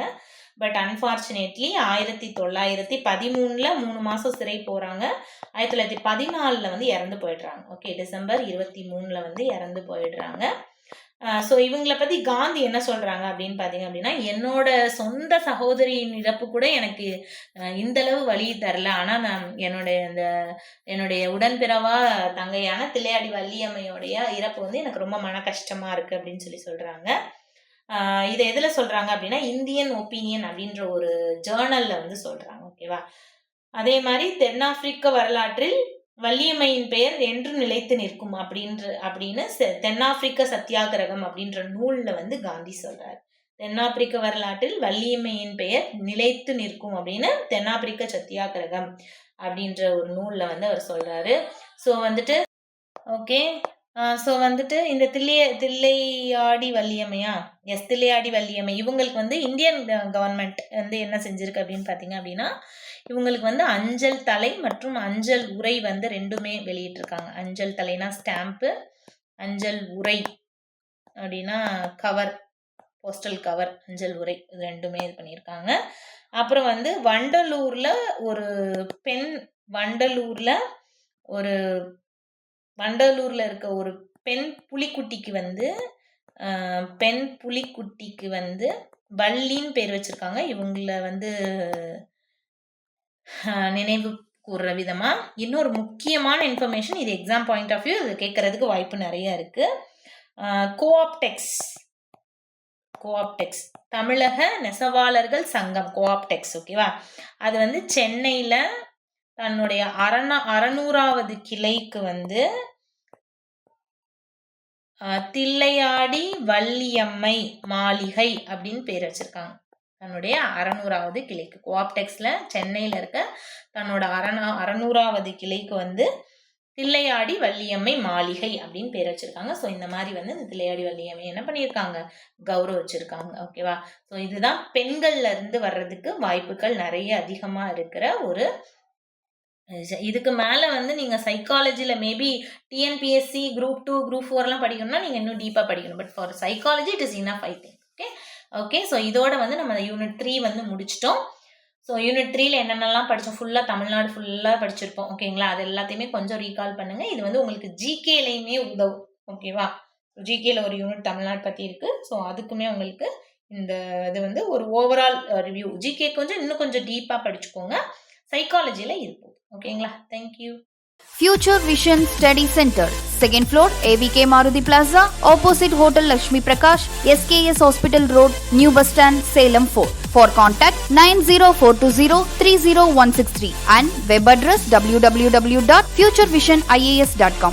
பட் அன்ஃபார்ச்சுனேட்லி 1913 3 மாதம் சிறை போகிறாங்க. 1914 வந்து இறந்து போயிடுறாங்க. ஓகே, டிசம்பர் 23 வந்து இறந்து போயிடுறாங்க. ஸோ இவங்களை பற்றி காந்தி என்ன சொல்கிறாங்க அப்படின்னு பார்த்தீங்க அப்படின்னா, என்னோட சொந்த சகோதரியின் இறப்பு கூட எனக்கு இந்தளவு வலி தரல. ஆனால் நான் என்னுடைய உடன்பிறவா தங்கையான தில்லையாடி வள்ளியம்மையோடைய இறப்பு வந்து எனக்கு ரொம்ப மன கஷ்டமாக இருக்குது அப்படின்னு சொல்கிறாங்க. இதை எதில் சொல்கிறாங்க அப்படின்னா இந்தியன் ஒப்பீனியன் அப்படின்ற ஒரு ஜேர்னலில் வந்து சொல்கிறாங்க. ஓகேவா? அதே மாதிரி தென்னாப்பிரிக்க வரலாற்றில் வள்ளியம்மையின் பெயர் என்று நிலைத்து நிற்கும் அப்படின்னு தென்னாப்பிரிக்க சத்தியாகிரகம் அப்படின்ற நூல்ல வந்து காந்தி சொல்றாரு. தென்னாப்பிரிக்க வரலாற்றில் வள்ளியம்மையின் பெயர் நிலைத்து நிற்கும் அப்படின்னு தென்னாப்பிரிக்க சத்தியாகிரகம் அப்படின்ற ஒரு நூல்ல வந்து அவர் சொல்றாரு. ஸோ வந்துட்டு ஓகே, ஸோ வந்துட்டு இந்த தில்லையாடி வள்ளியம்மையா, தில்லையாடி வள்ளியம்மை இவங்களுக்கு வந்து இந்தியன் கவர்மெண்ட் வந்து என்ன செஞ்சிருக்கு அப்படின்னு பார்த்தீங்க அப்படின்னா இவங்களுக்கு வந்து அஞ்சல் தலை மற்றும் அஞ்சல் உரை வந்து ரெண்டுமே வெளியிட்டிருக்காங்க. அஞ்சல் தலைனா ஸ்டாம்ப்பு, அஞ்சல் உரை அப்படின்னா கவர், போஸ்டல் கவர், அஞ்சல் உரை இது ரெண்டுமே இது பண்ணியிருக்காங்க. அப்புறம் வந்து வண்டலூரில் இருக்க ஒரு பெண் புலிக்குட்டிக்கு வந்து வள்ளின்னு பேர் வச்சிருக்காங்க. இவங்கள வந்து நினைவு கூறுற விதமா இன்னொரு முக்கியமான இன்ஃபர்மேஷன், இது எக்ஸாம் பாயிண்ட் ஆஃப் வியூ இது கேட்கறதுக்கு வாய்ப்பு நிறைய இருக்கு. கோஆப்டெக்ஸ் தமிழக நெசவாளர்கள் சங்கம் கோஆப்டெக்ஸ். ஓகேவா? அது வந்து சென்னையில் தன்னுடைய 600வது கிளைக்கு வந்து தில்லையாடி வள்ளியம்மை மாளிகை அப்படின்னு பேர் வச்சிருக்காங்க. தன்னுடைய 600வது கிளைக்கு கோஆப்டெக்ஸில் சென்னையில் இருக்க தன்னோட 600வது கிளைக்கு வந்து தில்லையாடி வள்ளியம்மை மாளிகை அப்படின்னு பேர் வச்சிருக்காங்க. ஸோ இந்த மாதிரி வந்து இந்த தில்லையாடி வள்ளியம்மை என்ன பண்ணியிருக்காங்க, கௌரவிச்சிருக்காங்க. ஓகேவா? ஸோ இதுதான் பெண்கள்ல இருந்து வர்றதுக்கு வாய்ப்புகள் நிறைய அதிகமாக இருக்கிற ஒரு இதுக்கு மேலே வந்து நீங்கள் சைக்காலஜியில் மேபி டிஎன்பிஎஸ்சி குரூப் 2 குரூப் 4 படிக்கணும்னா நீங்கள் இன்னும் டீப்பாக படிக்கணும். But for psychology it is enough I think. Okay, so இதோட வந்து நம்ம யூனிட் 3 வந்து முடிச்சிட்டோம். ஸோ யூனிட் 3ல என்னென்னலாம் படித்தோம், ஃபுல்லாக தமிழ்நாடு ஃபுல்லாக படிச்சிருப்போம். ஓகேங்களா? அது எல்லாத்தையுமே கொஞ்சம் ரீகால் பண்ணுங்கள். இது வந்து உங்களுக்கு ஜிகேலையுமே உதவும். ஓகேவா? ஜிகேல ஒரு யூனிட் தமிழ்நாடு பற்றி இருக்குது. ஸோ அதுக்குமே உங்களுக்கு இந்த இது வந்து ஒரு ஓவரால் ரிவ்யூ. ஜிகே இன்னும் கொஞ்சம் டீப்பாக படிச்சுக்கோங்க. சைக்காலஜியில் இருக்கும். ஓகேங்களா? Thank you. Future Vision Study Center, 2nd floor, AVK Maruti Plaza, opposite Hotel Lakshmi Prakash, SKS Hospital Road, New Bus Stand, Salem 4. For contact 90420 30163 and web address www.futurevision.ias.com.